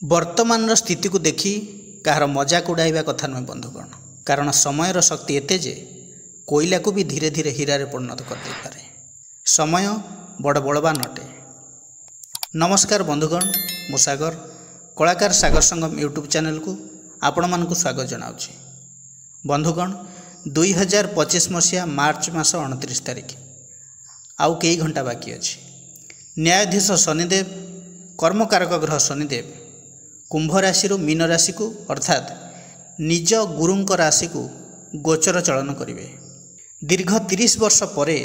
वर्तमान स्थिति को देखी कहार मजाक उड़ाइबा कथा नुहे बंधुगण। कारण समयर शक्ति एते जे कोयला को भी धीरे धीरे हीरा रे परिणत कर दे पारे। समय बड़ बलवान अटे। नमस्कार बंधुगण, मु सागर कलाकार सागर संगम यूट्यूब चैनल को आपण मानकु स्वागत जनाउछि। बंधुगण 2025 मसीहा मार्च मास 29 तारिख आउ कई घंटा बाकी अछि। न्यायाधीश शनिदेव कर्मकारक ग्रह शनिदेव कुंभ राशि मीन राशि को अर्थात निज गुरुंक राशि को गोचर चलन करिवे। दीर्घ 30 वर्ष परे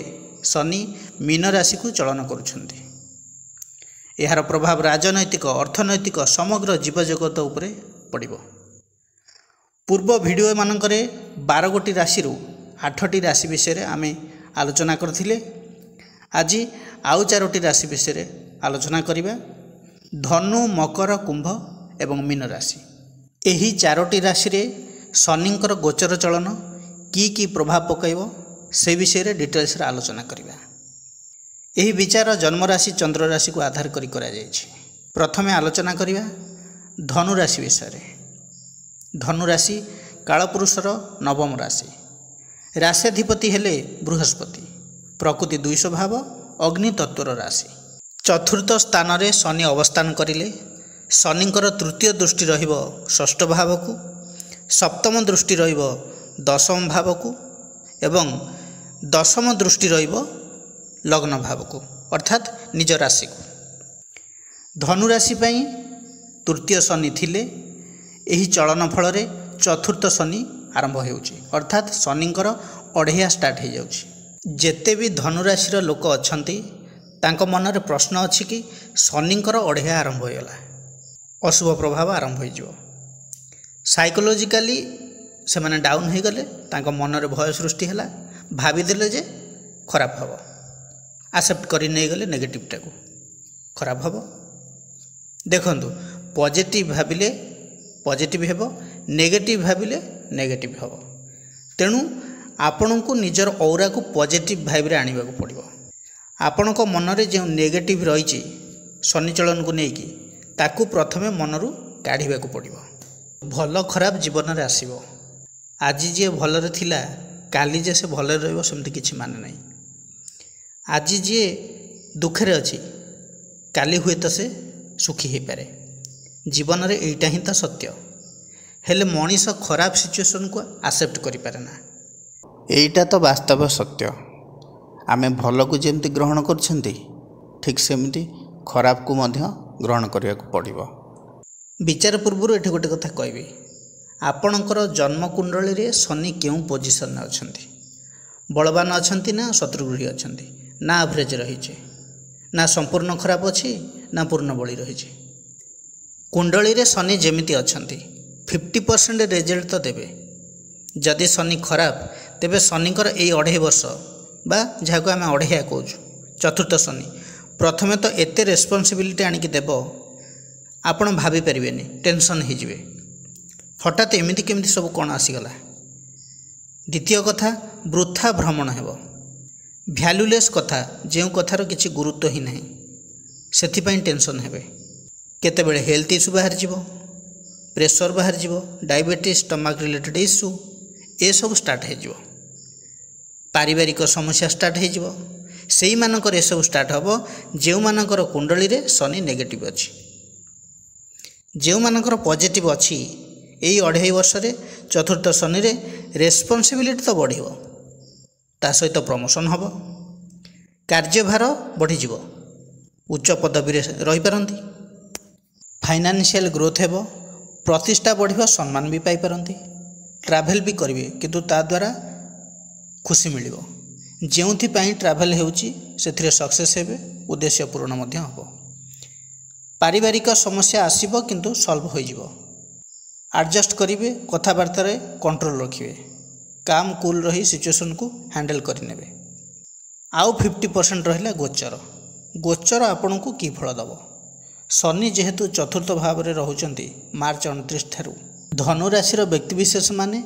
शनि मीन राशि को चलन करुछन्ति। एहार प्रभाव राजनैतिक अर्थनैतिक समग्र जीवजगत उपरे पड़िबो। पूर्व वीडियो मानकरे 12 गोटी राशि 8टी राशि विषय आमे आलोचना करथिले। आज आउ 4टी राशि विषय आलोचना करिबा। धनु मकर कुंभ एवं मीन राशि एही 4टी राशि रे शनिंकर गोचर चलन की प्रभाव पकाइबो से विषय डिटेल्स रे आलोचना करिबा। एही विचार जन्म राशि चंद्र राशि को आधार करी करा जायछि। प्रथमे आलोचना करिबा धनु राशि विषय। धनु राशि कालपुरुषर नवम राशि। राश्याधिपति हेले बृहस्पति। प्रकृति 2 स्वभाव अग्नि तत्वर राशि। चतुर्थ स्थान रे शनि अवस्थान करिले शनिंकर तृतीय दृष्टि रहिबो षष्ठ भाव को, सप्तम दृष्टि रहिबो दशम भाव को एवं दशम दृष्टि रहिबो लग्न भाव को अर्थात निज राशि को। धनु राशि पई तृतीय शनि थिले एही चलन फल रे चतुर्थ शनि आरंभ हेउची अर्थात शनिंकर अढ़िया स्टार्ट हे जाउची। जेते भी धनु राशि रो लोक अछंती तांको मन रे प्रश्न अछि कि शनिंकर अढ़िया आरंभ होयला, अशुभ प्रभाव आरंभ हो। साइकोलॉजिकली से माने डाउन हो गले, तांको मन रे भय सृष्टि हैला, भाविदेले जे खराब हबो, एक्सेप्ट करि नै गले नेगेटिवटा को खराब हबो। देखंतु पॉजिटिव भाबिले पॉजिटिव हेबो, नेगेटिव भाबिले नेगेटिव हबो। तेणु आपण को निजर औरा को पॉजिटिव भाइब रे आनिबा को पड़िबो। आपण को मन रे जे नेगेटिव रहिछि शनि चलन को नेकी ताकू प्रथमे मनरू काढ़ा को पड़ो। भल खराब जीवन में आसो। आज जी भल थिला काली जे से भल रमती किसी माने नहीं। आज जी दुखे अच्छी काली हुए तो से सुखी हो पारे। जीवन में यहीटा ही तो सत्य। हेले मनीष खराब सिचुएशन को एक्सेप्ट करि पारे ना। एटा तो वास्तव सत्य। आमे भल को जेमती ग्रहण करछंती ठीक सेमती खराब को मध्य ग्रहण करने को पड़ो। विचार पूर्व ये गोटे कथा कहबी, आपणकर जन्मकुंडली रे शनि क्यों पोजिशन में अच्छा, बलवान अच्छा ना शत्रुगृही अच्छा ना एवरेज रही, ना संपूर्ण खराब अच्छी ना पूर्ण बली रही। कुंडली रे शनि जेमिति अच्छा 50% रिजल्ट तो देवे। जदि शनि खराब तेबे शनिकर यही 2.5 वर्ष बा जहाँ को आम अढ़िया कहूँ चतुर्थ शनि प्रथमे तो एते रेस्पॉन्सिबिलिटी आनिकी देव आपण भाभी पारिबेनी, टेंशन हो जिवे। हठात एमिति केमिति सब कौन आसीगला। द्वितीय कथा वृथा भ्रमण हेबो, भ्यालुलेस कथा जो कथार किसी गुरुत्व ही नहीं सेथिपाई टेंशन हेबे। केतेबेले हेल्थ इश्यू बाहर जीवो, प्रेशर बाहर जीवो, डायबिटीज स्टमक रिलेटेड इश्यू ए सब स्टार्ट हो जिवो। पारिवारिक समस्या स्टार्ट हो जिवो। से मानकर ये सब स्टार्ट हम जो मानकर कुंडली रे शनि नेगेटिव अच्छी। जो मानकर पॉजिटिव अच्छी यही 2.5 वर्ष रे चतुर्थ शनि रे रेस्पॉन्सिबिलिटी तो बढ़िबो, ता सहित प्रमोशन हम, कार्यभार बढ़ीज, उच्च पदवी रे रही पारंती, फाइनेंशियल ग्रोथ हेबो, प्रतिष्ठा बढ़िबो, सम्मान भी पाई पारंती, ट्रैवल भी करिवे किंतु ता द्वारा खुशी मिलिबो। जोंथिपाई ट्रैवल हेउची सेथिरे सक्सेस हेबे, उद्देश्य पूर्ण मध्य हबो। पारिवारिक समस्या आसीबो किंतु सॉल्व हो जिवो। एडजस्ट करिवे, कथाबार्ता रे कंट्रोल रखिवे, काम कूल रही सिचुएशन को हैंडल करि नेबे। आउ 50% रहिला गोचर। गोचर आपन को की फल दबो। शनि जेहेतु चतुर्थ भाव रे रहुचंती मार्च 29 थारु धनु राशि रो व्यक्ति विशेष माने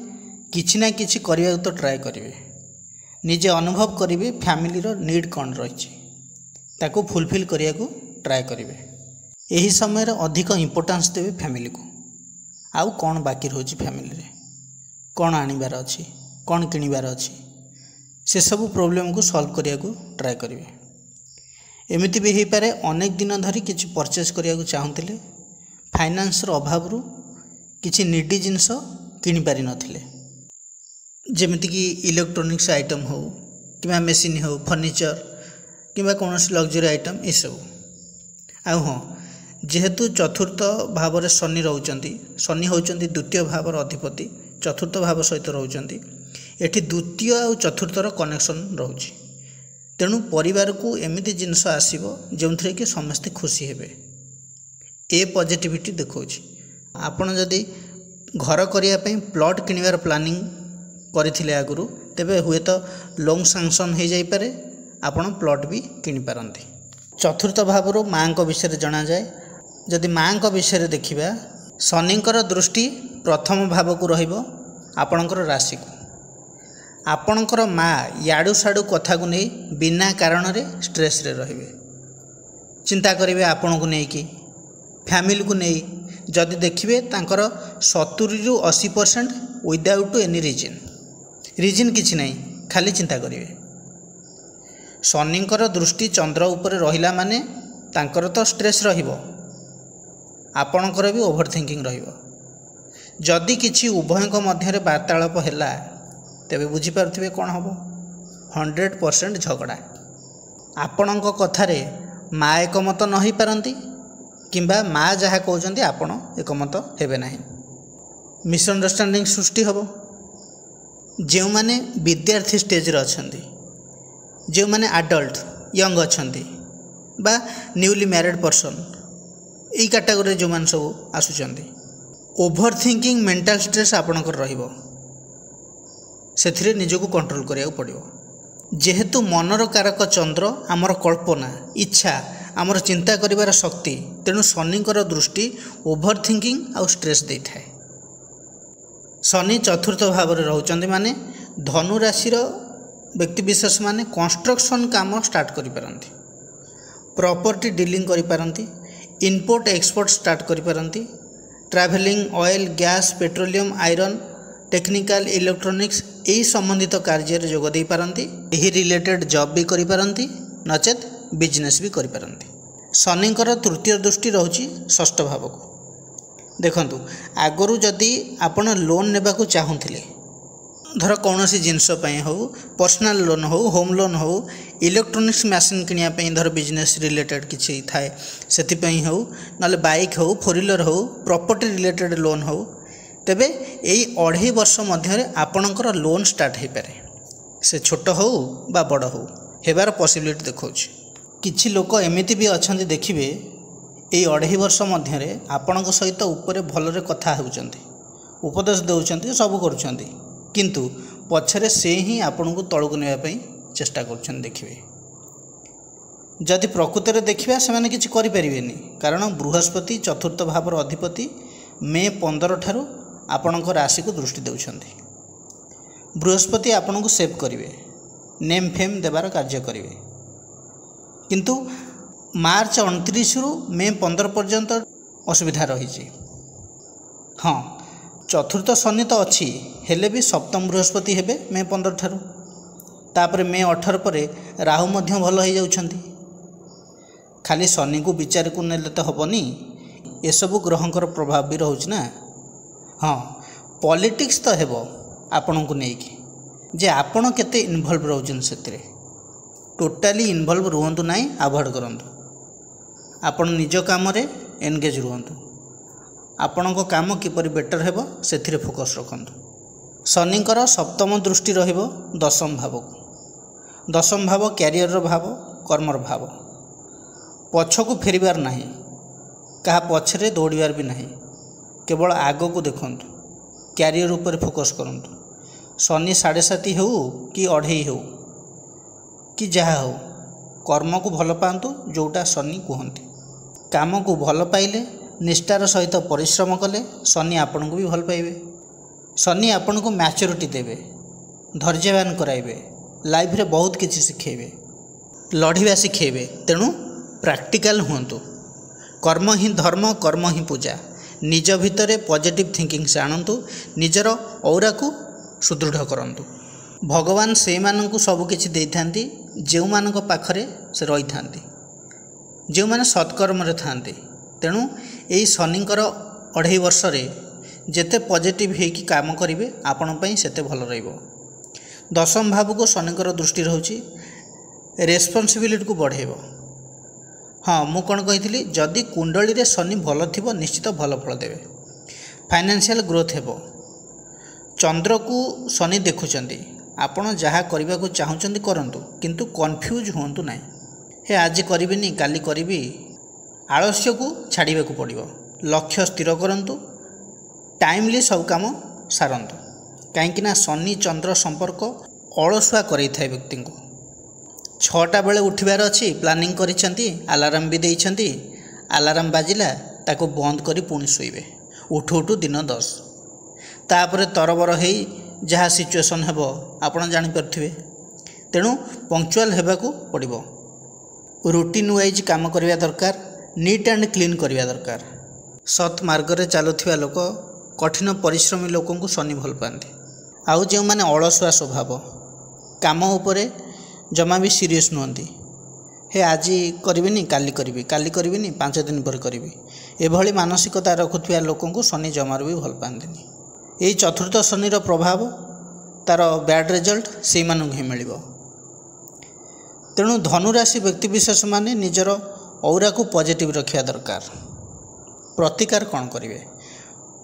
किछि ना किछि करिया तो ट्राई करिवे। निजे अनुभव करेंगे फैमिली नीड कौन रही ताको फुलफिल करने को ट्राए करेंगे। यही समय अधिक इम्पोर्टान्स देवे फैमिली को। आउ कौन बाकी रोचे फैमिली रे, कौन आनिबार अच्छी, कौन किणवार अच्छी, से सब प्रोब्लेम को सॉल्व करने को ट्राए करेंगे। एमती भी हो पारे अनेक दिन धरी किसी परचेज करने को चाहूँते, फाइनान्स अभाव किसी निडी जिनस किଣି पारि नथिले, जेमिति कि इलेक्ट्रोनिक्स आइटम हो कि मेसीन हो, फर्निचर कि कौन लग्जरी आइटम ये सब। आ हाँ, जेहेतु चतुर्थ भाव में शनि रोचंती, शनि होचंती द्वितीय भावर अधिपति, चतुर्थ भाव सहित रोचंती, एठी द्वितीय और चतुर्थर कनेक्शन रोचे। तेणु परिवार को एमिति जिनस आसीबो जोंथरे कि समस्ते खुशी हेबे, ए पॉजिटिविटी देखौछि। आपण जदि घर करिया पई प्लॉट किनिवार प्लानिंग करथिले आगुरु, तेबे हुए तो लोन सैंक्शन हो जाई पारे, आपण प्लॉट भी किनि पारंती। चतुर्थ भावरु माँ को विषय जना जाए। जदि माँ को विषय देखिबा, शनिकर दृष्टि प्रथम भाव को रहिबो आपणकर राशि को। आपणकर माँ याडू साडू कथा को नहीं बिना कारण रे स्ट्रेस रे रहिबे, चिंता करिवे आपण को नहीं कि फैमिली को नहीं। जदि देखिए तांकर 70-80% विदाउट एनी रीजन किछि नहीं, खाली चिंता करिवे। शनिकर दृष्टि चंद्र उपर रहिला माने तांकर तो स्ट्रेस रहिबो, आपणकर भी ओभर थिंकिंग रहिबो। जदि किछि उभयक मध्य वार्तालाप हैला, तेबे बुझी पारुथिबे कोन हबो, 100% झगड़ा। आपणक कथारे माँ एकमत न होई पारंती, किंबा माँ जहाँ कहते आपण एकमत हेबे नाही, मिसअंडरस्टैंडिंग सृष्टि होबो। जो माने विद्यार्थी स्टेज रे अछंती, जो माने एडल्ट यंग अछंती बा न्यूली मैरिड पर्सन, यही कैटेगरी जो मान सब आसुचंती, ओभर थिंकिंग मेंटल स्ट्रेस आपणकर रहिबो, सेथिरे निजको कंट्रोल करिया पड़िबो। जेहेतु मनर कारक चंद्र आमर कल्पना, इच्छा, आमर चिंता करिवार शक्ति, तेणु शनिकर दृष्टि ओभर थिंकिंग आउ स्ट्रेस दे थाए। शनि चतुर्थ भाव में रोचंती माने धनु राशि व्यक्ति विशेष माने कंस्ट्रक्शन काम स्टार्ट करि पारंती, प्रॉपर्टी डीलिंग करि पारंती, इम्पोर्ट एक्सपोर्ट स्टार्ट करि पारंती, travelling, oil, gas, petroleum, iron, technical, electronics यही संबंधित कार्य जोग दे पारंती, यही रिलेटेड जॉब भी करि पारंती, नचेत बिजनेस भी करि पारंती। शनिकर तृतीय दृष्टि रोची षष्ठ भाव को। देखंतु आगरु जदि आपण लोन नेबा को चाहुथिले, धर कौनसी जिनस पई हो, पर्सनल लोन हो, होम लोन हो, इलेक्ट्रोनिक्स मशीन किनिया पई धर बिजनेस रिलेटेड किछि थाए सेति पई हो, नले बाइक हो, फोर व्हीलर हो, प्रॉपर्टी रिलेटेड लोन हो, तेबे एई 2.5 वर्ष मध्य आपणकर लोन स्टार्ट हो पारे, से छोट हो बा बड़ हो, हेबार पॉसिबिलिटी देखौछि। किछि लोक एमिति भी अछंती, देखिबे एई 2.5 वर्ष मध्य आपणक सहित उपरे भलरे कथा होउचंती, उपदेश देउचंती, सब करूचंती, किंतु पछरे से ही आपण को तळକୁ नेबा पई चेष्टा करूचंती। देखिबे जदि प्रकृत रे देखिबा सेमाने किछि करि परिबेनी, कारण बृहस्पति चतुर्थ भावर अधिपति मे 15 ठारू आपणक राशि को दृष्टि देउछंती। बृहस्पति आपन को सेव करिवे, नेम फेम देवार कार्य करिवे, किंतु मार्च 29 रु मे 15 पर्यंत असुविधा रही। हाँ, चतुर्थ शनि तो अच्छी हेले भी सप्तम बृहस्पति हेबे मे 15 ठारू, तापर मे 18 पर राहु मध्य भल हो जाउछंती। खाली शनि को विचार को नेले तो हेबनी, ये सब ग्रहंकर प्रभाव भी रोच ना। हाँ, पॉलिटिक्स तो हेबो आपण को नेकी, जे आपण केते इन्वॉल्व रोचन सेतिरे, टोटाली इन्वॉल्व रुहंतु नाही, अवॉइड करंतु। आपण निज काम रे एंगेज रुहंतु, आपण को काम किपरि बेटर हेबो सेथिरे फोकस रखंतु। शनिकर सप्तम दृष्टि रहिबो दशम भाव को। दशम भाव कैरियर भाव, कर्मर भाव। पछकु फेरिबार नाही, कहा पछरे दौड़िबार भी नाही, केवल आग को देखंतु, कैरियर ऊपर फोकस करंतु। शनि 7.5 हो कि 2.5 हो कि जहाँ हो, कर्म को भल पातु, जोटा शनि कहते। काम को भल पाइले, निष्ठार सहित परिश्रम कले शनि आपण को भी भल पाइबे। शनि आपण को मैच्योरिटी देवे, धैर्यवान कराइबे, लाइफ रे बहुत किछि सिखेबे, लढ़िबा सिखेबे। तेणु प्रैक्टिकल हुंतु, कर्म ही धर्म कर्म ही पूजा निज भितर पॉजिटिव थिंकिंग से आणतु निजर औरा को सुदृढ़ करंतु भगवान से माननकु सब किछि देइथांती जेउ मानक पाखरे से रही थांती जो माने सत्कर्म रे थांती तेणु एई शनिकर 2.5 वर्ष रे जेते पॉजिटिव हेकि काम करिवे आपण पई सेते भल रहइबो। दशम भाव को शनिकर दृष्टि रहउची रेस्पॉन्सिबिलिटी को बढ़ेबो। हाँ मु कौन कही जदि कुंडली रे शनि भल थिबो निश्चित भल फल देवे फाइनेंशियल ग्रोथ हेबो। चंद्र को शनि देखुचंदी आपण जहाँ करने को चाहूँगी करंतु किंतु कन्फ्यूज हुंतु नहीं हे आज करिबिनी काली करिबी आलस्य को छाड़े को पड़ो लक्ष्य स्थिर करंतु टाइमली सब काम सारंतु कहीं शनि चंद्र संपर्क अलसुआ करई थाए व्यक्ति को 6टा बेले उठिबार अच्छी प्लानिंग करिसेंती अलार्म भी देइसेंती अलार्म बाजिला ताको बंद करी पुणी शोइबे उठु उठु दिन 10 तापर तरबर है जहाँ सिचुएसन हेबो आपण जानि परथिबे तेणु पंक्चुअल हेबाकू पड़िबो रूटीन वाइज काम करिया दरकार नीट एंड क्लीन करिया दरकार सत् मार्ग रे चलुथिबा लोक कठिन परिश्रमी लोकों को शनि भल पाती आउ जो माने अलसुआ स्वभाव काम उपरे जमा भी सीरियस नुहंती हे आज करिबिनी काली करिबिनी 5 दिन पर करिबी एभली मानसिकता रखुथिबा लोकों को शनि जमार भी भल पांतिनी। यही चतुर्थ शनिर प्रभाव तार बैड रिजल्ट से मानू ही मिल तेणु धनुराशि व्यक्तिविशेष माने निजर औरा को पॉजिटिव रखा दरकार। प्रतिकार कौन करेंगे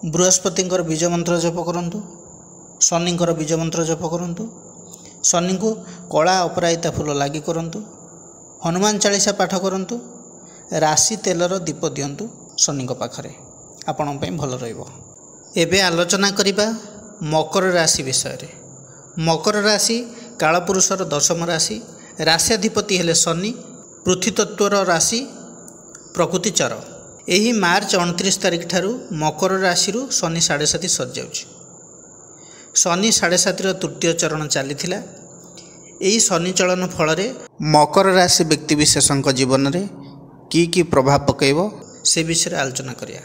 बृहस्पति बीज मंत्र जप करूँ शनिंकर बीज मंत्र जप करूँ शनि को कला अपराजिता फूल लगी करूँ हनुमान चालीसा पाठ करूँ राशि तेलर दीप दिंतु शनि पाखरे आपण भल रहिबो। एबे आलोचना करिबा मकर राशि विषय रे। मकर राशि कालपुरुषर दशम राशि राश्याधिपति हेले शनि पृथ्वी तत्वर राशि प्रकृतिचर यही मार्च 29 तारिख ठारू मकर राशि शनि 7.5 सर जाउछि शनि 7.5 तृतीय चरण चली यही शनि चलन फल मकर राशि व्यक्तिविशेषों जीवन में की प्रभाव पकेब से विषय आलोचना करिया।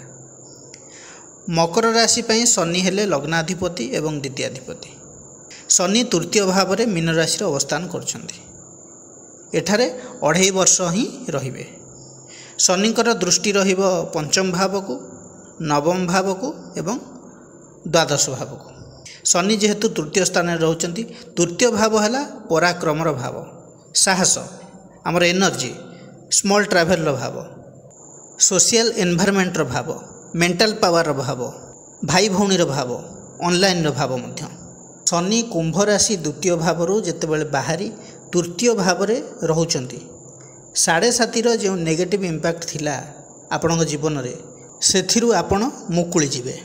मकर राशि पर शनि हेले लग्नाधिपति एवं द्वितीयाधिपति शनि तृतीय भाव में मीन राशि अवस्थान करछन्ति एठारे 2.5 वर्ष ही रहिबे। शनिकर दृष्टि रहिबो पंचम भाव को नवम भाव को एवं द्वादश भाव को शनि जेहेतु तृतीय स्थान में रहउचन्ति तृतीय भाव है पराक्रमर भाव साहस आमर एनर्जी स्मॉल ट्रैवलर भाव सोशल एनवायरमेंटर भाव मेंटल पावर भाव भाई भौणीर भाव ऑनलाइन भाव मध्य शनि कुंभ राशि द्वितीय भाव जेतेबेले बाहरी तृतीय भाव में रहउचन्ति 7.5 जो नेगेटिव इंपैक्ट थिला आपणक जीवन में सेथिरु आपण मुकुली जिवे।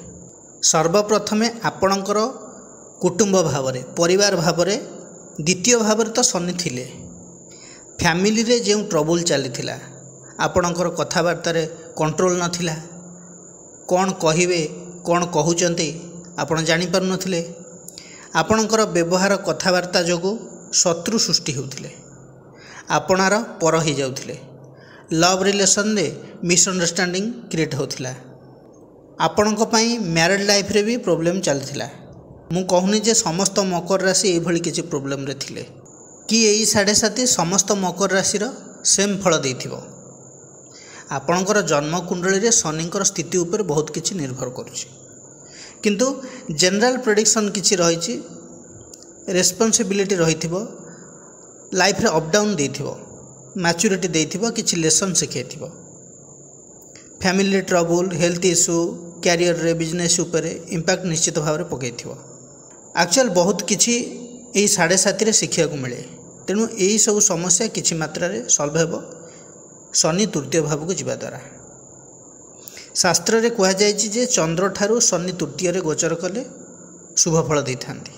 सर्वप्रथमे आपणकर कुटुंब भाव में परिवार भाव में द्वितीय भाव में तो शनि थिले फैमिली रे जो ट्रबल चली आपणकर कथबार्ता कंट्रोल नथिला कौन कहिबे कौन कहउचन्ते आपण जानि पारु नथिले आपणकर व्यवहार कथबार्ता जोगु शत्रु सृष्टि होउथिले आपणार पर हो जाउथिले लव रिलेशन रे मिसअंडरस्टैंडिंग क्रिएट होउथिला आपणक पई मैरिड लाइफ रे भी प्रॉब्लम चलथिला। मु कहूनी जे समस्त मकर राशि एभली किछि प्रॉब्लम रे थिले कि एई 7.5 समस्त मकर राशि रो सेम फल देथिबो। आपणकर जन्म कुंडली रे शनिकर स्थिति उपर बहुत किछि निर्भर करुछि किंतु जनरल प्रेडिक्शन किछि रहिछि रेस्पॉन्सिबिलिटी रहिथिबो लाइफ रे अप डाउन देथिबो मैच्योरिटी देथिबो किछि लेसन सिखेथिबो family trouble health issue career रे बिजनेस उपर इंपैक्ट निश्चित भाव में पकईथिबो। एक्चुअल बहुत किछि एई 7.5 रे शिखिया को मिले तेणु एई सब समस्या किछि मात्रा रे सॉल्व हेबो शनि तृतीय भाव को जिबा द्वारा। शास्त्र रे कहा जाय जे चंद्र ठारू शनि तृतीय रे गोचर कले शुभ फल दैथांती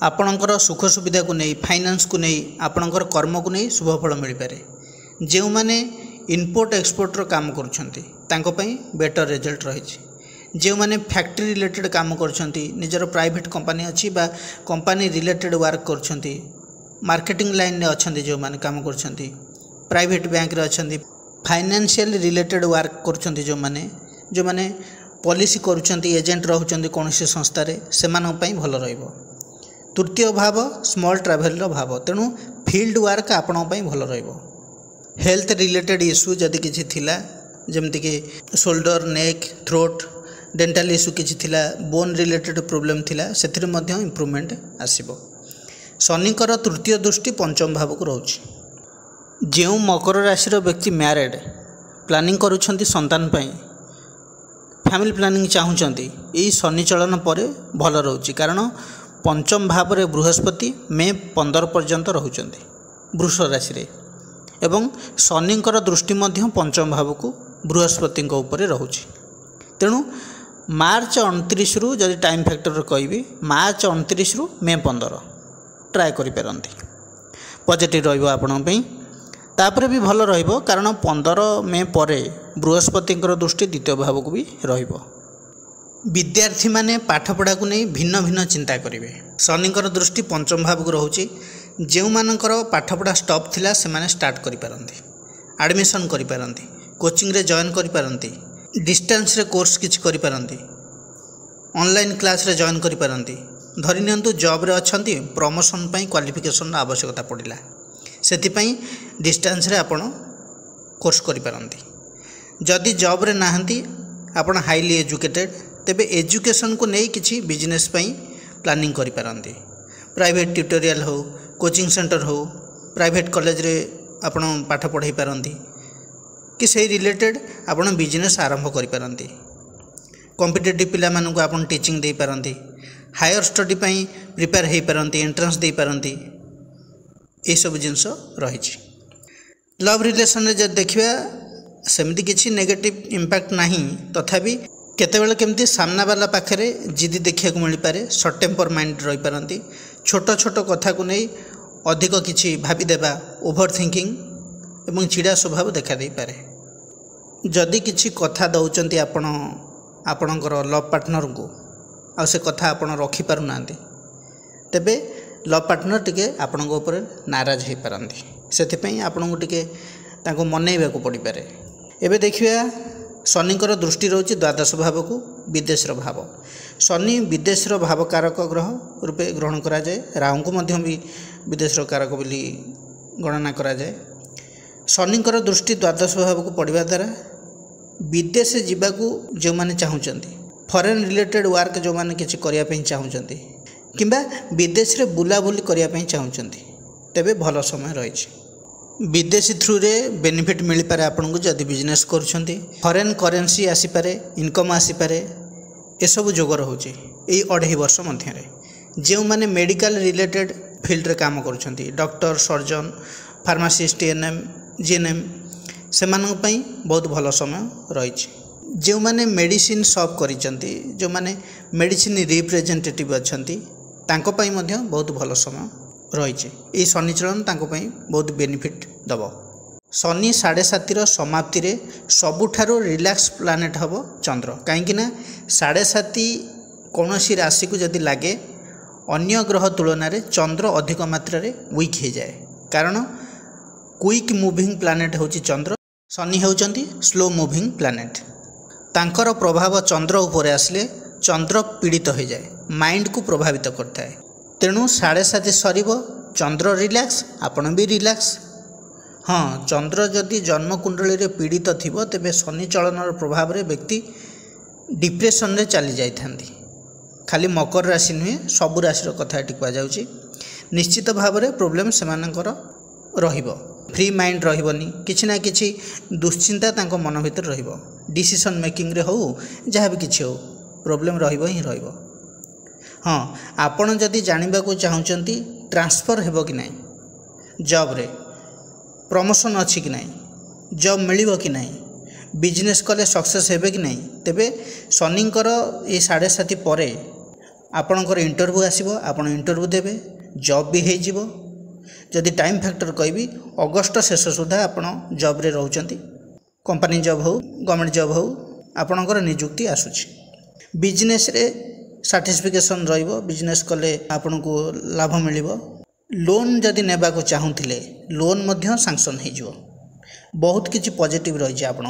आपणकर सुख सुविधा को नहीं फाइनेंस को नहीं आपणकर कर्म को नहीं शुभ फल मिल पारे। जो माने इनपोर्ट एक्सपोर्टर काम करुछंती तांको पई बेटर रिजल्ट रही जो माने फैक्ट्री रिलेटेड काम करुछंती निजर प्राइवेट कंपनी अच्छी बा कंपनी रिलेटेड वर्क करुछंती मार्केटिंग लाइन रे अछंती जो माने काम करुछंती प्राइवेट बैंक रे अछंती फाइनेंशियल रिलेटेड वर्क करुँच जो मैंने पॉलिसी करुँच एजेंट रोचंती कौन संस्था से भल रहिबो। तृतीय भाव स्मॉल ट्रैवल भाव, तेणु फील्ड वर्क आपण भल रहिबो। हेल्थ रिलेटेड इश्यू जदि किछि थिला जमती कि शोल्डर नेक थ्रोट डेंटल इश्यू किछि थिला बोन रिलेटेड प्रोब्लेम थिला सेथिरे मध्य इम्प्रूवमेंट आसीबो। शनिकर तृतीय दृष्टि पंचम भाव को रोचे। जो मकर राशि व्यक्ति मैरिड प्लानिंग करुछंती संतान पई फैमिली प्लानिंग चाहूँगी यही शनि चलन पर भल रोचे, कारण पंचम भाव में बृहस्पति मे 15 पर्यंत रोचंती वृष राशि रे, एवं शनिकर दृष्टि मध्य पंचम भाव को बृहस्पति ऊपर रोचे। तेणु मार्च 29 रु जदि टाइम फैक्टर कहबी मार्च 29 रु मे 15 ट्राए करिपारंती पॉजिटिव रहिबो आपन पई। तापर भी भल रहिबो कारण 15 मे पर बृहस्पति दृष्टि द्वितीय भाव को भी रहिबो। विद्यार्थी माने पाठपढ़ा को नहीं भिन्न भिन्न चिंता करेंगे। शनिकर दृष्टि पंचम भाव को रोचे। जो मानकर पाठपढ़ा स्टॉप थिला से माने स्टार्ट करि पारंती, एडमिशन करि पारंती, कोचिंग रे जॉइन करि पारंती, डिस्टेंस रे कोर्स किछ करि पारंती, ऑनलाइन क्लास रे जॉइन करि पारंती। धरि नियंतु जॉब रे अछंती प्रमोशन पई क्वालिफिकेशन आवश्यकता पड़िला सेथिपई डिस्टेंस रे आपण कोर्स करि पारंती। जदि जॉब रे नाहंती आपण हाईली एजुकेटेड तेबे एजुकेशन को नहीं किछि बिजनेस पई प्लानिंग करि पारंती। प्राइवेट ट्यूटोरियल हो, कोचिंग सेंटर हो, प्राइवेट कॉलेज रे आपण पाठ पढ़ाई पारंती कि से रिलेटेड आपण बिजनेस आरंभ करि पारंती। कॉम्पिटिटिव पिला मानन को आपण टीचिंग दे पारंती, हायर स्टडी पई प्रिपेयर हे पारंती, एंट्रेंस दे पारंती। ये सब जिनस रही। लव रिलेशन रे जब देखिबा सेमती किछि नेगेटिव इंपैक्ट नहीं, तथापि केतेबेले केमती सामना वाला पाखरे जिद देखा मिल पारे, सर्ट टेम्पर माइंड रही पारंती, छोट छोट कथा को नहीं अधिक किछि भाभी देबा, ओभर थिंकिंग एवं चिड़ा स्वभाव देखा दे पारे। जदि किछि कथा दउचंती आपण आपणकर लव पार्टनर को आ से कथा आपण रखि पारु नांती तेबे लव पार्टनर टिके आपण ऊपर नाराज हो पारंती, सेथिपई आपण को टिके ताको मनैबा को पड़ी पारे। एबे देखिबा शनिकर दृष्टि रोचे द्वादश भाव को विदेशर भाव। शनि विदेशर भाव कारक ग्रह रूपे ग्रहण करा जाए, राहु को मध्य भी विदेशर कारक बोली गणना करा जाए। शनिकर दृष्टि द्वादश भाव को पड़वा द्वारा विदेश जावाक जो मैंने चाहूँगी, फॉरेन रिलेटेड वर्क जो मैंने किसी करने चाहूँगी किंबा विदेश रे बुलाबुली करने चाहूँगी तेबे भल समय रही। विदेशी थ्रू रे बेनिफिट मिल पारे आपन को जदि बिजनेस करुछंती, फॉरेन करेंसी आसीपारे, इनकम आसीपारे, ये सब जोग रोचे। यही 2.5 वर्ष मध्य जो मैंने मेडिकल रिलेटेड फील्ड रे काम करुछंती, doctor, surgeon, pharmacist, ANM, GNM से बहुत भल समय रही। जो मैंने मेडिसिन शॉप करिसंती, जो मैंने मेडिसिन रिप्रेजेंटेटिव अछंती, तांको पई मध्य बहुत भल समय रही। ये शनि चलन तांको पई बहुत बेनिफिट दब। शनि 7.5 समाप्ति रे सबुठारो रिलैक्स प्लानेट हबो चंद्र, कहीं 7.5 कौन सी राशि को जदि लगे अन्य ग्रह तुलन में चंद्र अधिक मात्रा रे वीक हो जाए, कारण क्विक मूविंग प्लानेट होची चंद्र, शनि होचंती स्लो मूविंग प्लानेट। तांकर प्रभाव चंद्र उपर आसले चंद्र पीड़ित हो जाए, माइंड को प्रभावित करता है। तेणु 7.5 सरीब चंद्र रिलैक्स, आपण भी रिलैक्स। हाँ, चंद्र जदि जन्मकुंडली रे पीड़ित थिबो तेबे शनि चलनर प्रभाव रे व्यक्ति डिप्रेशन रे चली जाई थांती। खाली मकर राशि नुहे, सबु राशि कथा ये कहुच्छी। निश्चित भाव में प्रोब्लेम सेमानकर रहिबो, फ्री माइंड रहिबनी, किछि ना किछि दुश्चिंता तांको मन भितर रहिबो। डिसीजन मेकिंग रे हो जहाँ भी किछि हो प्रोब्लेम रहिबो ही रहिबो। हाँ, आपण जदि जानिबा को चाहूचंती ट्रांसफर हेबो कि नहीं, जॉब रे प्रमोशन अच्छी कि नहीं, जॉब मिलिबो कि नहीं, बिजनेस कले सक्सेस हेबे कि नहीं, तेबे शनिकर ये 7.5 पर आपणकर इंटरव्यू आसीबो, आपण इंटरव्यू देबे, जॉब भी हो। जदि टाइम फैक्टर कहबी अगस्त शेष सुधा आपण जॉब रे रहउचंती, कंपनी जॉब हो, गवर्नमेंट जॉब हो, आपणकर नियुक्ति आसुची। बिजनेस रे सर्टिफिकेशन रहिबो, बिजनेस कले आपण को लाभ मिलिबो। लोन जदि नेबा को चाहूथिले लोन मध्य सैंक्शन हो जिवो। बहुत किसी पॉजिटिव रही आपन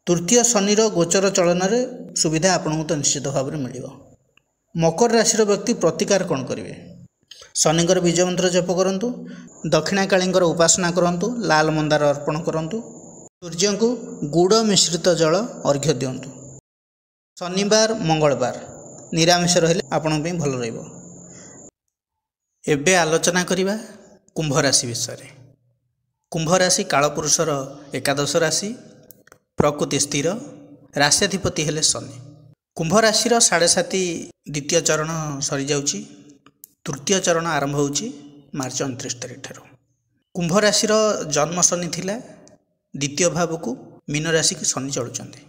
तृतीय शनिर गोचर चलन सुविधा आपको तो निश्चित भाव में मिल। मकर राशि व्यक्ति प्रतिकार कौन करेंगे? शनिकर बीज मंत्र जप करूँ, दक्षिणाकालींकर उपासना करूँ, लाल मंदार अर्पण करूँ, सूर्य को गुड़ मिश्रित जल अर्घ्य दिंतु। शनिवार मंगलवार निरामिष रहिले आपण भल रहिबो। एबे आलोचना करिबा कुंभ राशि विषय। कुंभ राशि कालपुरुषर एकादश राशि, प्रकृति स्थिर, राश्याधिपति हेले शनि। कुंभ राशिर 7.5 द्वितीय चरण सरी जाउची, तृतीय चरण आरंभ होउची मार्च 29 तारिख ठारो। कुंभ राशिर जन्म शनि थिला, द्वितीय भाव को मीन राशि की शनि चलुचंदी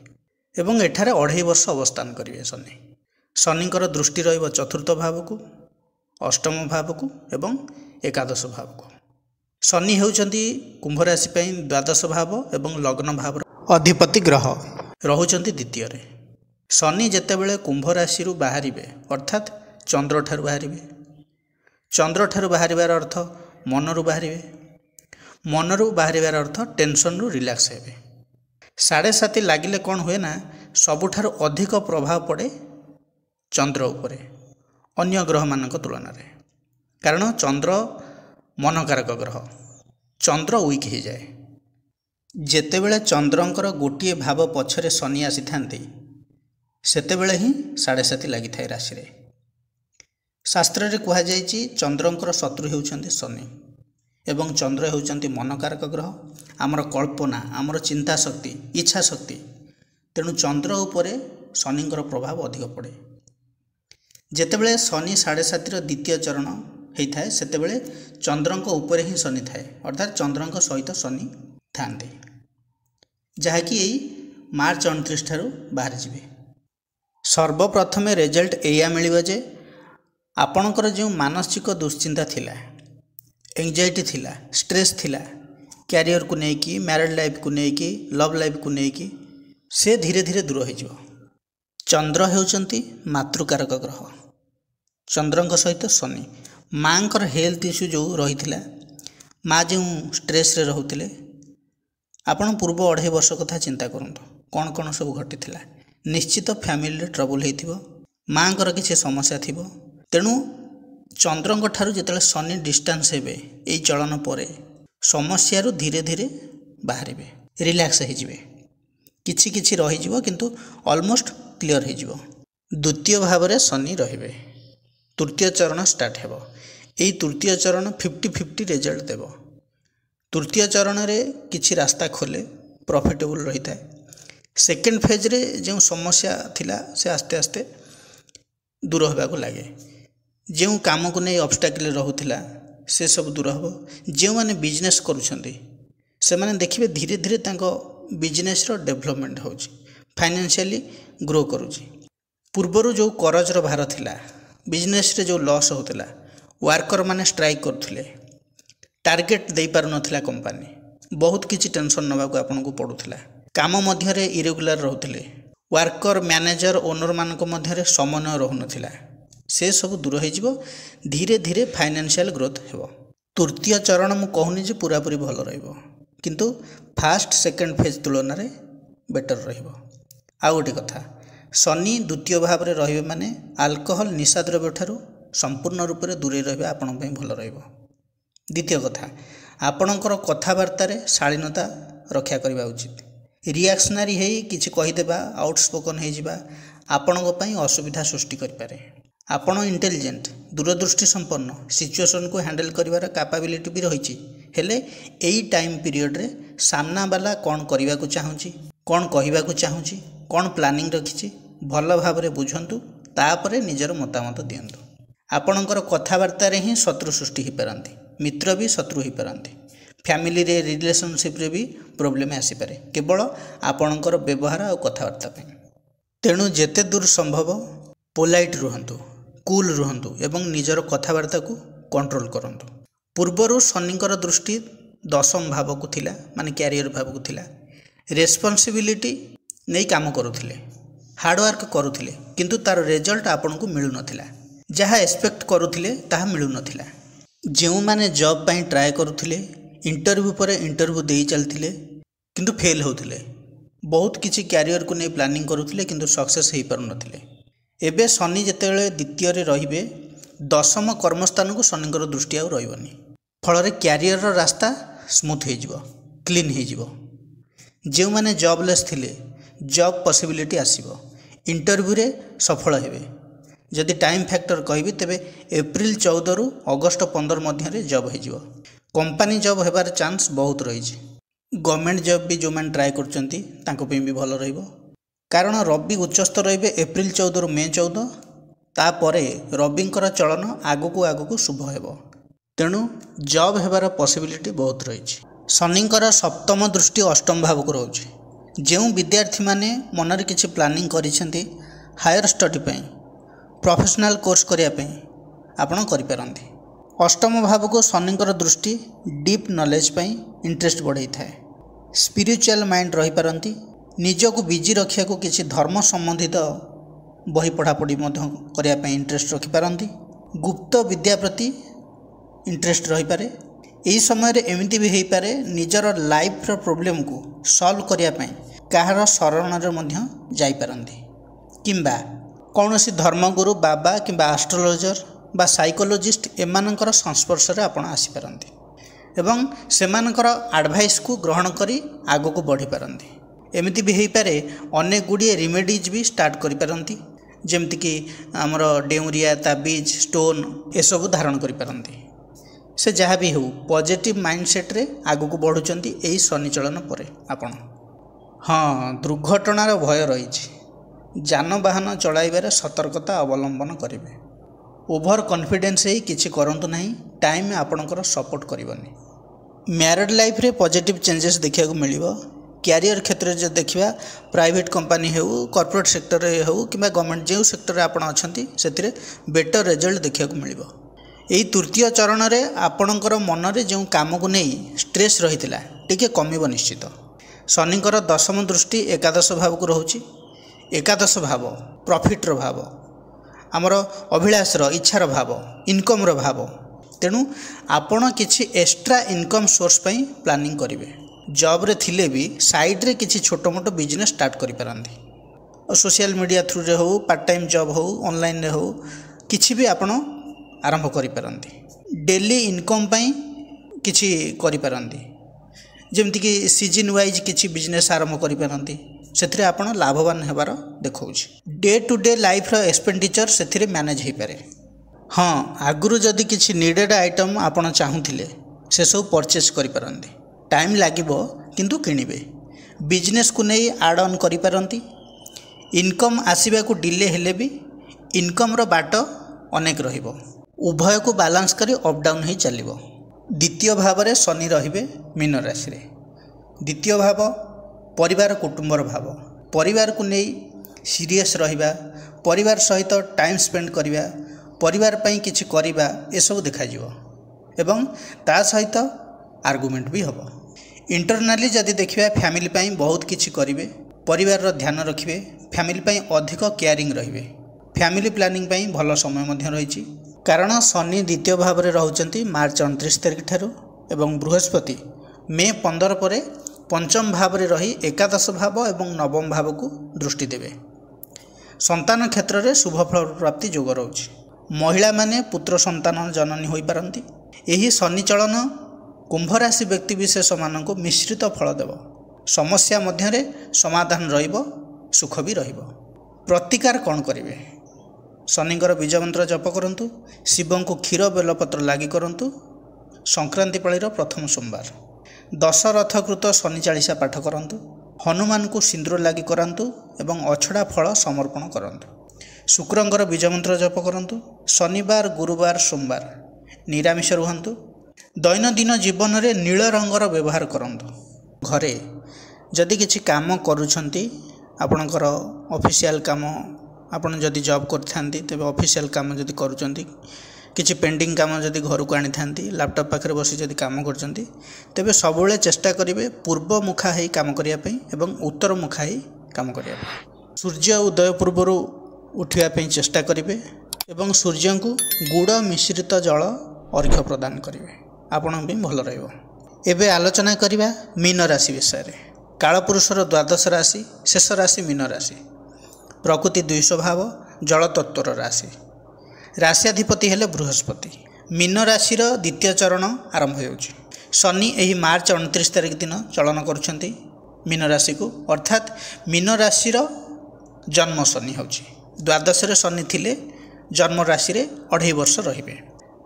एवं एठारे 2.5 वर्ष अवस्थान करिवे शनि। शनिकर दृष्टि रहिब चतुर्थ भाव को, अष्टम भाव को एवं एकादश भाव को। शनि होउचंदी कुंभ राशि पई द्वादश भाव एवं लग्न भाव अधिपति ग्रह रहुचंदी द्वितीय रे। शनि जेतेबेले कुंभ राशि रु बाहरिबे अर्थात चंद्र ठारु बाहरिबे, चंद्र ठारु बाहरिबार अर्थ मन रु बाहरिबे, मन रु बाहरिबार अर्थ टेंशन रु रिलैक्स हेबे। 7.5 लागिले कौन हुए ना सबुठारु अधिक प्रभाव पड़े चंद्र उपरे अन्य ग्रह मानक तुलन में, कारण चंद्र मनकारक ग्रह। चंद्र वीक हो जाए जेतेबेले चंद्रंकर गोटे भाव पछरे शनि आसी थांती सेतेबेले ही 7.5 लगी थाए राशि रे। शास्त्र रे कहा जायछि चंद्रंकर शत्रु होउछन्ति शनि एवं चंद्र होउछन्ति मनकारक ग्रह, आमर कल्पना, आमर चिंता शक्ति, इच्छा शक्ति। तेणु चंद्र उपरे शनिंकर प्रभाव अधिक पड़े। जेतेबेले शनि 7.5 द्वितीय चरण होता है सेतेबेले चंद्रंक उपरे ही शनि थाए, अर्थात चंद्रंक सहित शनि थांते, जहाँकि मार्च 29 ठारू बाहर जाए। सर्वप्रथम रिजल्ट एया मिलिबा जे आपणकर जो मानसिक दुश्चिंता थिला, एंजाइटी थिला, स्ट्रेस थिला, कैरियर को लेकिन, मैरिड लाइफ को लेकिन, लव लाइफ को लेकिन, से धीरे धीरे दूर हो। चंद्र होउचंती मातृकारक ग्रह, चंद्रंक सहित शनि। माँकर हेल्थ इश्यू जो रही माँ जो स्ट्रेस रे रहूतिले, आपण पूर्व 2.5 वर्ष कथा चिंता करंतु कौन कौन सब घटी थिला। निश्चित फैमिली ट्रबल होइथिबो, माँकर किसी समस्या थिबो। तेणु चंद्रंक ठारू जेतेले शनि डिस्टेंस हेबे एई चलन परे समस्या धीरे धीरे बाहरिबे, रिलैक्स हो जिवे, किछि किछि रही जिवो किंतु ऑलमोस्ट क्लियर हो जिवो। द्वितीय भाव रे शनि रहिबे, तृतीय चरण स्टार्ट हेबो। एई तृतीय चरण 50-50 रिजल्ट देबो। तृतीय चरण रे किछि रास्ता खोले, प्रॉफिटेबल रही था। सेकेंड फेज रे जो समस्या थिला से आस्ते आस्ते दूर होबाको लागे। जो काम को नहीं ऑब्स्टैकल रहूथिला से सब दूर हो। जो माने बिजनेस करूछंती से माने देखिबे धीरे धीरे तांको बिजनेस रो डेवलपमेंट होउची, फाइनेंशियली ग्रो करूची। पूर्वरु जो करजर भार थिला, बिजनेस रे जो लॉस होतला, वर्कर माने स्ट्राइक करथुले, टार्गेट दे पार नथिला कंपनी, बहुत किछि टेंशन नबाको आपन को पडुथिला। काम मध्य रे इरेगुलर रहउथिले, वर्कर मैनेजर ओनर मान को मध्य रे समन्वय रहु नथिला, से सब दूर हो जिवो। धीरे धीरे फाइनेंशियल ग्रोथ हेबो। तृतीय चरण मु कहूनी जे पूरा पूरी भल रहइबो, किंतु फास्ट सेकेंड फेज तुलन रे बेटर रहइबो। आ गोटे कथा, शनि द्वितीय भाव रे रहिबे माने अल्कोहल निशा द्रव्य ठारू संपूर्ण रूप से दूरे रहिबा आपन पई भल रहइबो। द्वितीय कथा, आपणकर कथबार्ता रे शालीनता रक्षा करबा उचित। रिएक्शनरी हेई किछि कहिदेबा, आउटस्पोकन हे जिबा आपणक पई असुविधा सृष्टि करि पारे। आपण इंटेलिजेंट, दूरदृष्टि संपन्न, सिचुएशन को हैंडल करिवार कैपेबिलिटी भी रहिछि। हेले एई टाइम पीरियड रे सामना वाला कौन करने को चाहूँगी, कौन कहवाक चाहूँगी, कौन प्लानिंग रखी भल भाव में बुझंतु, तापरे निजर मतामत दियंतु। आपणकर कथबार्ता रे ही शत्रु सृष्टि हो पारती, मित्र भी शत्रु हो पारती, फैमिली रे रिलेशनशिप रे भी प्रॉब्लम आसी पारे केवल आपणकर व्यवहार और कथबार्ता पे। तेणु जेते दूर संभव पोलाइट रुहंतु, कूल रुहंतु एवं निजर कथबार्ता को कंट्रोल करंतु। पूर्वरु शनिकर दृष्टि दशम भाव को थिला, माने कैरियर भाव को थिला। रेस्पॉन्सिबिलिटी नहीं काम करुथिले, हार्डवर्क करुथिले, किंतु तार रिजल्ट आपन को मिलु नथिला। जहाँ एक्सपेक्ट करुथिले ताहा मिलु नथिला। जो माने जॉब पाई ट्राए करुथिले, इंटरव्यू पर इंटरव्यू दे चलते किंतु फेल होते बहुत किसी क्यारियर को नहीं प्लानिंग करुले किंतु सक्सेस हो पार नथिले। एबे शनि जितेबाला द्वितीय रे दशम कर्मस्थान को शनि दृष्टि आउ रही फल क्यारियर रास्ता स्मूथ हो क्लीन हो जो मैंने जॉबलेस थिले जॉब पॉसिबिलिटी आसीबो इंटरव्यू रे सफल हेबे। जदि टाइम फैक्टर कहबी तेबे एप्रिल 14 रु अगस्त 15 मध्य जॉब हो कंपनी जॉब हेबार चांस बहुत रही। गवर्नमेंट जॉब भी जो मैंने ट्राए कर भी भल रहिबो कारण रवि उच्चस्थ रे एप्रिल 14 रु मे 14 तापरे रविंकर चलन आगको आगको शुभ हेबो तेणु जॉब हेबार पॉसिबिलिटी बहुत रही। शनिंकर सप्तम दृष्टि अष्टम भाव को रोचे जो विद्यार्थी माने मनरे किछि प्लानिंग करिसेंती हायर स्टडी पई प्रोफेशनल कोर्स करिया पई आपण करि पारंती। अष्टम भाव को शनिंकर दृष्टि डीप नॉलेज पई इंटरेस्ट बढ़ाई थाए स्पिरिचुअल माइंड रही पारंती निजको बिजी रखिया को किछि धर्म संबंधित बही पढ़ापढ़ी करिया पई इंटरेस्ट रखि पारंती। गुप्त विद्या प्रति इंटरेस्ट रही पारे। यही समय एमती भी हो पारे निजर लाइफ प्रोब्लेम को सॉल्व करने कहार शरण जाई पारंती किंबा कौन सी धर्मगुरु बाबा किंबा एस्ट्रोलॉजर बा साइकोलॉजिस्ट एमानकर संस्पर्श रे आपण आसी पारंती एवं सेमानकर एडवाइस को ग्रहण करी आगो को बढ़ी पारंती। एमती भी हो पारे अनेक गुड़िए रिमेडीज भी स्टार्ट करि पारंती जेमति कि आमर डेउरिया ताबीज स्टोन ए सब धारण करि पारंती। से जहाँ भी हो पॉजिटिव माइंडसेट रे आगो को बढ़ुचंती एही शनि चलन परे आपण। हाँ दुर्घटनार भय रही जानवाहन चलाइबार सतर्कता अवलंबन करेंगे। ओभर कॉन्फिडेंस ही किसी करंतु नहीं टाइम आपणकर सपोर्ट करबनी। मैरिड लाइफ रे पॉजिटिव चेंजेस देखा मिलिबो। क्यारियर क्षेत्र में देखा प्राइवेट कंपनी हो कॉर्पोरेट सेक्टर हो कि गवर्नमेंट जो सेक्टर में आपण अछंती सेतिरे बेटर रिजल्ट देखा मिलिबो। यही तृतीय चरण रे आपणकर मन रे जो काम को नहीं स्ट्रेस रही टिके कमिबो निश्चित। शनिंकर दशम दृष्टि एकादश भाव को रोचे। एकादश भाव प्रॉफिटर भाव आमर अभिलाषर इच्छार भाव इनकम भाव तेणु आपण किछि एक्स्ट्रा इनकम सोर्स पई प्लानिंग करिवे। जॉब रे थिले भी साइड रे किछि छोटो मोटो बिजनेस स्टार्ट करि पारंती और सोशल मीडिया थ्रू रे हो पार्ट टाइम जॉब हो ऑनलाइन रे हो किछि भी आपण आरंभ करि पारंती। डेली इनकम पई किछि करि पारंती जेमति कि सीजन वाइज किछि बिजनेस आरंभ करि पारंती सेथिरे आपण लाभवान हेबार देखौछि। डे टू डे लाइफ रो एक्सपेंडिचर सेथिरे मैनेज हे पारे। हाँ आगुरु जदि किछि नीडेड आइटम आपण चाहुथिले से सब परचेस करि पारंती टाइम लागिबो किंतु किनिबे। बिजनेस को नहीं आड ऑन करि पारंती। इनकम आसीबा को डिले हेले भी इनकम रो बाट अनेक रहिबो। उभय को बैलेंस करी अप डाउन ही चलिबो। द्वितीय भाव रे शनि रहिबे मीन राशि रे। द्वितीय भाव परिवार कुटुंबर भाव परिवार को नहीं सीरियस रहिबा परिवार सहित टाइम स्पेंड करिबा परिवार पई किछि करिबा ए सब देखा जिवो एवं ता सहित आर्गुमेंट भी हबो। इंटरनली जदि देखिबा फैमिली पई बहुत किछि करिवे परिवार रो ध्यान रखिबे फैमिली पई अधिक केयरिंग रहिबे। फैमिली प्लानिंग पई भलो समय मध्य रहिछि कारण शनि द्वितीय भाव रे रहउचंती मार्च 29 तारिख ठारू एवं बृहस्पति मे 15 परे पंचम भाव रे रही एकादश भाव एवं नवम भाव को दृष्टि देवे। संतान क्षेत्र में शुभ फल प्राप्ति जोग रही। महिला माने पुत्र संतान जननी हो पारंती। यही शनि चलन कुंभ राशि व्यक्ति विशेष मान को मिश्रित फल देव। समस्या मध्य समाधान रहिबो सुख भी रहिबो। प्रतिकार कौन करेंगे शनिंकर बीज मंत्र जप करंतु शिवं को क्षीर बेलपत्र लगी करंतु संक्रांति पाळीर प्रथम सोमवार दशरथकृत शनि चालीसा पाठ करंतु हनुमान को सिंदूर लगी करंतु एवं अछड़ा फल समर्पण करंतु। शुक्रंकर बीज मंत्र जप करंतु। शनिवार गुरुवार सोमवार निरामिष रुहंतु। दैनंदिन जीवन रे नील रंगर व्यवहार करंतु। घरे जदि किछि काम करूछंती आपणकर ऑफिशियल काम आपण जदि जॉब करथांती तेबे ऑफिशियल काम जदि करूछंती किछि पेंडिंग काम जदि घर को आनी थांती लैपटॉप पाखरे बसी जदि काम करछंती तेबे सबुले चेष्टा करिवे पूर्व मुखा हेई काम करिया पई एवं उत्तर मुखा हेई काम करिया पई। सूर्य उदय पूर्वरु उठिया पई चेष्टा करिवे एवं सूर्य को गुड़ मिश्रित जल अर्घ्य प्रदान करिवे आपण भी भल रहइबो। एबे आलोचना करिबा मीन राशि विषय। कालपुरुषर द्वादश राशि शेष राशि मीन राशि। प्रकृति 2 स्वभाव जल तत्वर राशि। राशियाधिपति हेले बृहस्पति। मीन राशि द्वितीय चरण आरंभ होउछि। शनि एही मार्च 29 तारिख दिन चलन करुछंती मीन राशि को, अर्थात मीन राशि जन्म शनि होउछि। द्वादश रे शनि थिले जन्म राशि रे 2.5 वर्ष रहिबे,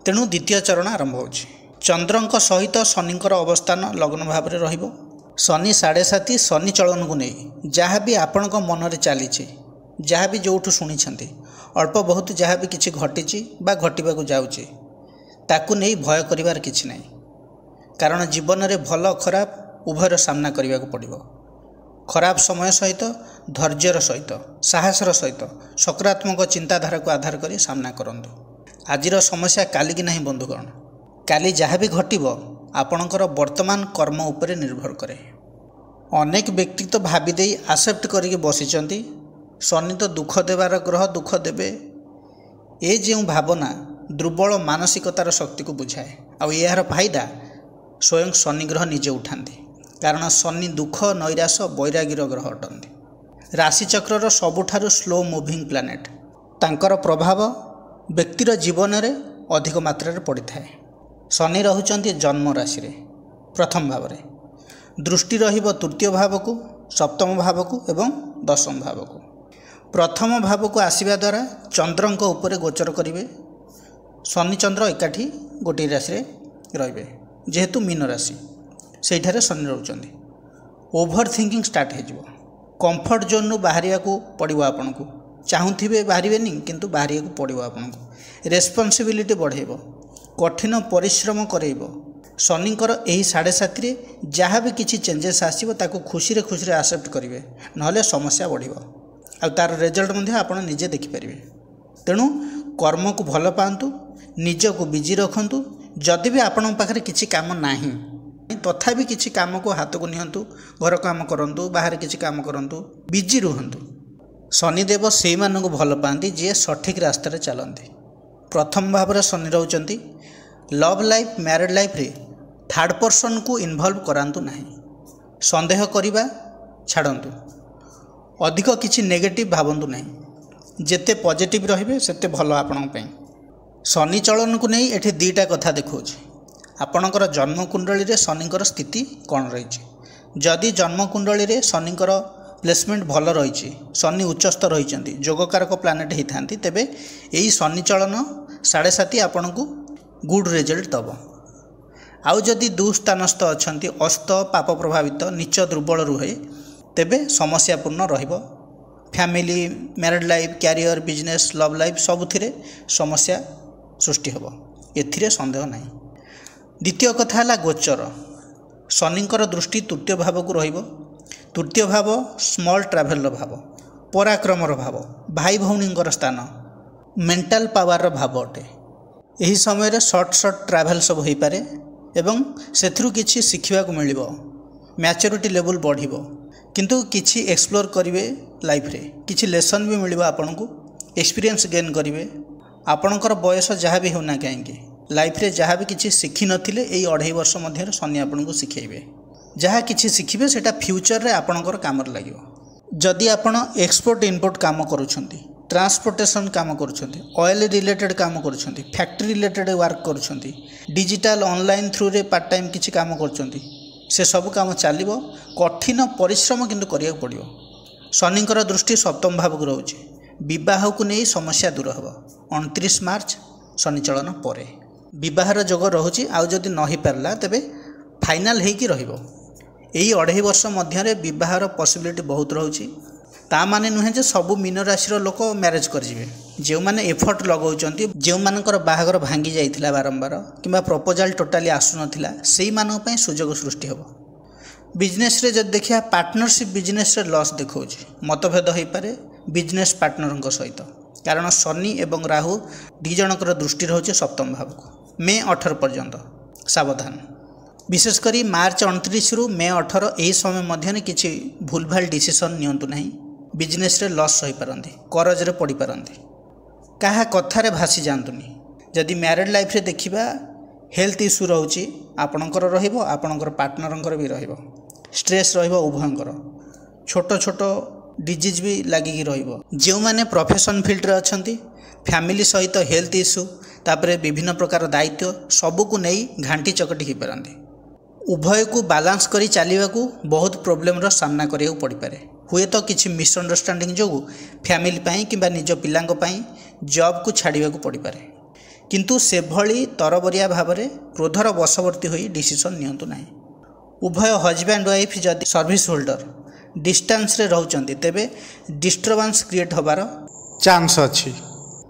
तेणु द्वितीय चरण आरंभ होउछि। चंद्रंक सहित शनिकर अवस्थान लग्न भाव में रहिबो। शनि 7.5 शनि चलन को नहीं जहाँ भी आपण मन में चली जहाँ भी जो शुणी अल्प बहुत जहाँ भी किसी घटी बा घटवा जाऊँगी ताकू नहीं भय करिवार किछि नहीं, कारण जीवन में भल खराब उभयर सामना करने को पड़ो। खराब समय सहित धैर्यर सहित साहसर सहित सकारात्मक चिंताधारा को आधार कर सामना करंतु। आजिर समस्या काली की नहीं बंधुगण, काली जहाँ भी घटव आपणकर वर्तमान कर्म उपरे निर्भर करे। अनेक व्यक्ति तो भावी आसेप्ट करके बसिचंती शनि तो दुख देवार ग्रह, दुख देवे ए जो भावना दुर्बल मानसिकतार शक्ति को बुझाए। आ यार फायदा स्वयं शनि ग्रह निजे उठाती, कारण शनि दुख नैराश वैराग्यर ग्रह अटंती। राशिचक्र सबुठारु स्लो मुविंग प्लानेट, तांकर प्रभाव व्यक्तिर जीवन में अधिक मात्रा पड़ी थाए। शनि रहुचंती जन्म राशि रे प्रथम भाव रे, दृष्टि रहिबो तृतीय भाव को, सप्तम भाव को एवं दशम भाव को। प्रथम भाव को आसिबा द्वारा चंद्रंक उपरे गोचर करिवे। शनि चंद्र एकाठी गोटे राशि रे रहिबे, जेहेतु मीन राशि सेठारे शनि रहउचंती। ओभर थिंकिंग स्टार्ट हो, कंफर्ट जोन रु बाहरिया को पड़ो। आपन को चाहूथिबे बाहरिबेनी किंतु बाहरिया को पड़ो। आपन को रेस्पॉन्सिबिलिटी बढ़ेबो, कठिन परिश्रम करेबो। शनिकर यही 7.5 रे जहाँ भी किसी चेंजेस आसीबो ताको खुशी रे आसेप्ट करिवे, नहले समस्या बढ़िबो आ तार रिजल्ट मध्ये आपण निजे देखि परिबे। तेणु कर्म को भल पांतु, निज को बिजी रखंतु। जदि भी आपण पाखरे किछि काम नाही तथापि किछि काम को हाथ को नियंतु, घर काम करंतु, बाहर किछि काम करंतु, बिजी रुहंतु। शनिदेव सेई मान को भल पांती जे सठिक रास्ता रे चलंती। प्रथम भाव रे शनि रहउचंती। लव लाइफ मैरिड लाइफ रे थर्ड पर्सन को इन्वॉल्व करांतु नाही। संदेह करिबा छाड़ंतु, अधिक किछि नेगेटिव भावंतु नाही। जेते पॉजिटिव रहिबे सेते भलो आपन पई। शनि चलन को नहीं एठी दुईटा कथा देखौछि। आपणकर जन्म कुंडली रे शनिकर स्थिति कौन रही। जदि जन्म कुंडली रे शनिकर प्लेसमेंट भल रही, शनि उच्चस्थ रही, जोगकारक प्लानेट होता, तेबे यही शनि चलन 7.5 आपन को गुड रिजल्ट दब। आउ जदि दुस्थानस्थ अच्छा अस्त पाप प्रभावित नीच दुर्बल रुहे तेबे समस्यापूर्ण रहिबो। Family, married life, career, business, love life सबुथिरे समस्या सृष्टि होबो, एथिरे संदेह नहीं। द्वितीय कथा है गोचर। शनिकर दृष्टि तृतीय भाव को रहिबो। तृतीय भाव स्मॉल ट्राभेल भाव, पराक्रमर भाव, भाई भौणींकर स्थान, मेंटल पावर भाव अटे। यही समय सर्ट ट्राभेल सब हो पारे एवं सेथुरु किछि शिखिबा को मिलिबो, मैच्योरिटी लेवल बढ़िबो, किंतु किछि एक्सप्लोर करिवे लाइफ रे, किछि लेसन भी मिलिबो, आपन को एक्सपीरियंस गेन करिवे। आपणकर बयस जहाँ भी होना कहीं लाइफ रे जहाँ भी किछि शिखि नथिले एई 2.5 वर्ष मध्य शनि आपन को शिखेबे। जहाँ किछि शिखिबे सेटा फ्यूचर रे आपणकर काम लागिबो। जदि आपण एक्सपोर्ट इम्पोर्ट काम करूछंती, ट्रांसपोर्टेशन काम करूछंती, ऑयल रिलेटेड काम करूछंती, फैक्ट्री रिलेटेड वर्क करूछंती, डिजिटल ऑनलाइन थ्रू रे पार्ट टाइम किछि काम करूछंती, से सब काम चलिबो। कठिन परिश्रम किंतु करिया पड़िबो। शनिकर दृष्टि सप्तम भाव को रहउछि। विवाह को नहीं समस्या दूर हो। 29 मार्च शनि चलन पर विवाहर जोग रोचे। आउ जदि नहीं पारला तेबे फाइनाल होगी रहिबो। यही 2.5 वर्ष मध्य विवाहर पॉसिबिलिटी बहुत रोचे। ता माने नुहे जे सबु मीन राशि लोक मैरेज करेंगे। जो मैंने एफर्ट लगाउछंती, जो मानकर बाहागर भांगी जाइथिला बारंबार किंबा प्रपोजाल टोटाली आसुनथिला, सेई मानक पई सुजोग सृष्टि होबो। बिजनेस रे जब देखिया पार्टनरशिप बिजनेस रे लॉस देखौछि, मतभेद होई पारे बिजनेस पार्टनर सहित, कारण शनि एवं राहु दी जनकर दृष्टि रोचे सप्तम भाव को। मे 18 पर्यंत सावधान। विशेषकर मार्च 29 रु मे 18 यही समय मध्य किसी भूलभाल डिसीजन नियंतु नहीं। बिजनेस रे लॉस हो पारती, करज रे पड़ी पारती, क्या कथार भासी जातुनि। जदि मैरिड लाइफ रे देखिबा हेल्थ इश्यू रोचे आपणकर आपणकर पार्टनर भी रहिबो स्ट्रेस रहिबो उभयंकर छोट छोट डिजीज भी लगिकी रहिबो जो माने प्रोफेशन फील्ड रे अछंती फैमिली सहित हेल्थ इश्यू तापरे विभिन्न प्रकार दायित्व सबको नहीं घांटी चकटी हो पारती उभय को बालांस करी चलने को बहुत प्रोब्लेम रो सामना करिया पड़ पारे हुए तो किसी मिसअंडरस्टैंडिंग जो फैमिली पाई किंबा निज पिलांक पाई जॉब को छाड़िया को पड़ पारे किंतु से भली तरबरिया भाव में क्रोधर वशवर्ती होई डिसीजन नियंतु नाही। उभय हजबैंड वाइफ जदि सर्विस होल्डर डिस्टेंस रे रहउचंती तेबे डिस्टर्बेंस क्रिएट होबार चांस अछि।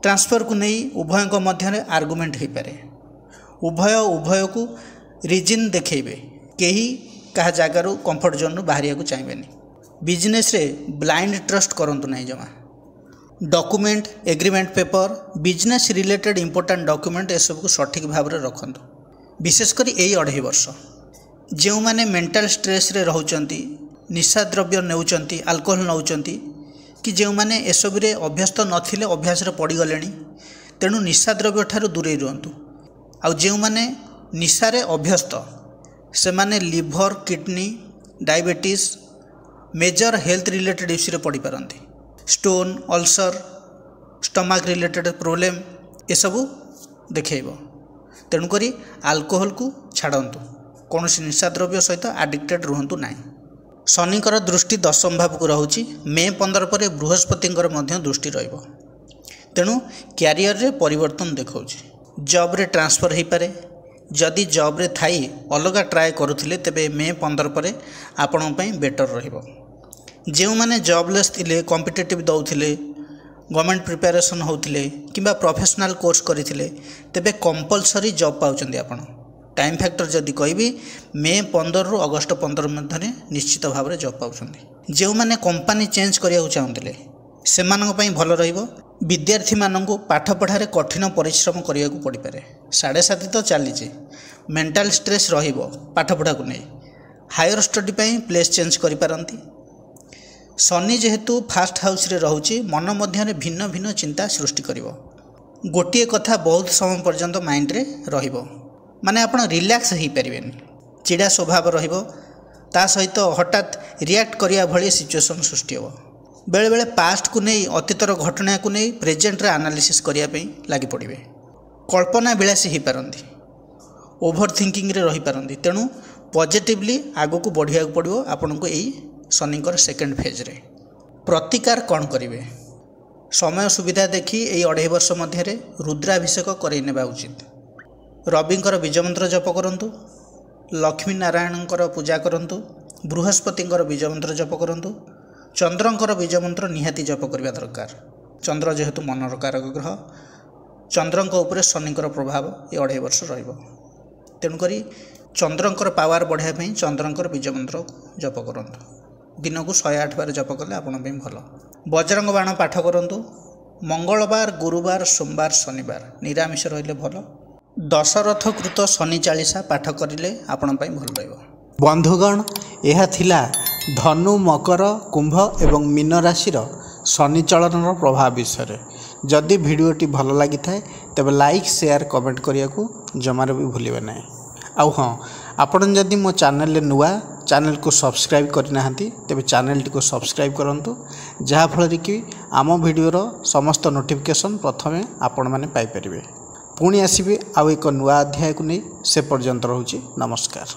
ट्रांसफर को नहीं उभय मध्य आर्गुमेंट हो पारे उभय को रिजन देखेबे कहीं क्या जगार कंफर्ट जोन बाहर को चाहिए बिजनेस रे ब्लाइंड ट्रस्ट करंतु नहीं जमा document agreement paper business related important document ए सब को सठिक भाव में रखंतु विशेषकर यही 2.5 वर्ष जो माने मेंटल स्ट्रेस रे रहउचंती निशा द्रव्य नेउचंती अल्कोहल नौचंती कि जो माने एसबु रे अभ्यस्त नथिले अभ्यास रे पड़ी गलेनी तेणु निशा द्रव्य ठारू दूरे रुहंतु आ जो माने निशा रे अभ्यस्त से माने liver kidney diabetes major health related issue रे पड़ी पारंती stone ulcer stomach related problem ये सबू देखब तेणुक अल्कोहल को छाड़तु कौन निशा द्रव्य सहित आडिक्टेड रुहतु ना। शनिकर दृष्टि दशम भाव को रोचे मे 15 पर बृहस्पति दृष्टि रेणु क्यारियर रे परिवर्तन देखा जॉब रे ट्रांसफर हो पारे जदि जॉब रे थाई अलग ट्राए करुथिले तेबे मे 15 पर आपण बेटर रहिबो जो माने जॉबलेस थिले कॉम्पिटिटिव दौथिले गवर्नमेंट प्रिपरेशन होथिले किंबा प्रोफेशनल कोर्स करिथिले तेबे कंपलसरी जॉब पाउचंदी आपण टाइम फैक्टर जदि कहबी मे 15 रु अगस्त 15 मध्य निश्चित भाव में जॉब पाउचंदी जो माने कंपनी चेंज करिया चाहुथिले सेमानक पई भलो रहिबो विद्यार्थी मानक पाठ पढ़ारे कठिन परिश्रम करिया को पड़ी पारे 7.5 तो चलीचे मेंटल स्ट्रेस रहिबो पाठ पढ़ा को नहीं हायर स्टडी पई प्लेस चेंज करि पारंती। शनि जेहेतु फास्ट हाउस रे रहुची मन मध्य भिन्न भिन्न चिंता सृष्टि करिवो गोटे कथा बहुत समय पर्यंत माइंड रे रहिबो माने आपण रिलैक्स हो पारिबेनी चिड़ा स्वभाव रहिबो ता सहित हठात रिएक्ट करिया भली सिचुएशन सृष्टि हो बेले बेले पास्ट को नहीं अतीतर घटना को नहीं प्रेजेंट रे एनालिसिस करिया पई लागि पड़िबे कल्पना विलासी हो पारंती ओभर थिंकिंग रे रही पारंती तेणु पॉजिटिवली आगो को बढ़िया पड़ो आपन को यही शनिकर सेकेंड फेज रे प्रतिकार कौन करेंगे समय सुविधा देखी यही 2.5 वर्ष मध्य रुद्राभिषेक करई नेबा उचित रविंकर बीजमंत्र जप करंतु लक्ष्मी नारायणकर पूजा करंतु बृहस्पतिंकर बीजमंत्र जप करंतु चंद्रंकर बीजमंत्र निहाती जप करबा दरकार चंद्र जेहेतु मनर कारक ग्रह चंद्रंक उपरे शनिकर प्रभाव ये 2.5 वर्ष रहिबो तेणुकरी चंद्रंकर पावर बढ़ाई चंद्रंकर बीजमंत्र जप करंतु दिन को 108 बार जप कले आपण भल बजरंग बाण पाठ करंतु मंगलवार गुरुवार सोमवार शनिवार निरामिष रहिले भल दशरथ कृत शनि चालीसा पाठ करिले आपण भल रहिबो। बंधुगण यह थिला धनु मकर कुंभ एवं मीन राशि शनि चलन प्रभाव विषय जदि भिडियोटी भल लगी थाए तेबे लाइक शेयर कमेंट करिया को जमार भी भूलिबे ना। आउ हाँ आपण जदि मो चैनल नुआ चैनल को सब्सक्राइब करना तेबे चैनल टी को सब्सक्राइब करंतु जहाँफल कि आम भिडियोर समस्त नोटिफिकेशन प्रथमे आपण माने पाई परिबे। पुणी आसीबे आउ एक नुआ अध्याय को नहीं से पर्यंत रहूची नमस्कार।